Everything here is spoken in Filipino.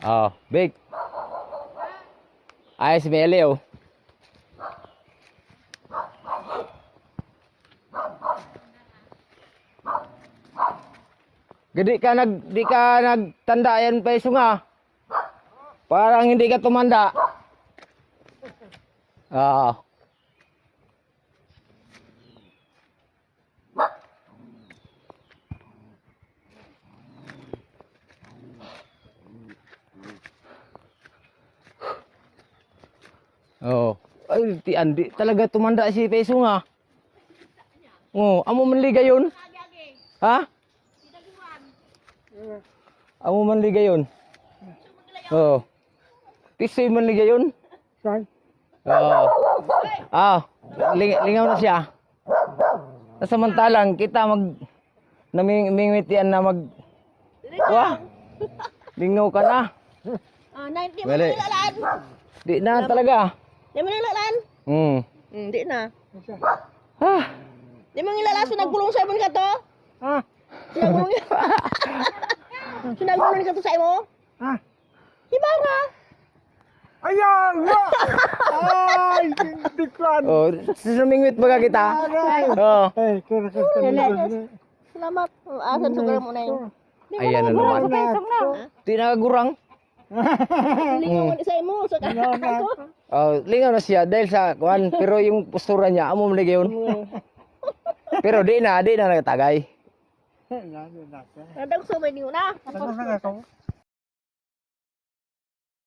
Oh, big. Ayos si Meli, oh. Di ka nagtanda yan pa nga. Parang hindi ka tumanda. Oo. Oh. Ay, andi talaga tumanda si Peso nga. Oh, amo man liga yun? Ha? Amo man liga yun? Oh. Tisoy man liga yun? Oo. Lingaw na siya. Samantalang kita namingwitian na wah. Lingaw ka na. Ah, na hindi mo nilalaan. Di na talaga. Di mo nilalaan? Di na. Ah. Di mo nilalaan, sinagulong sa imon ka to? Sinagulong ka to sa imo? Iba nga. Ayan! Ay! Diklan! Oh, sumingwit baga kita. Oh. Salamat. Asan sa mo na yun? Ayan na naman. Di nakagurang. Lingaw mo sa imo. Sa ako. Oh, lingaw na siya dahil sa kuan, pero yung postura niya amo man liga yun. Pero di na nakatagay. Nadagso may niyo na. Ano sa ako?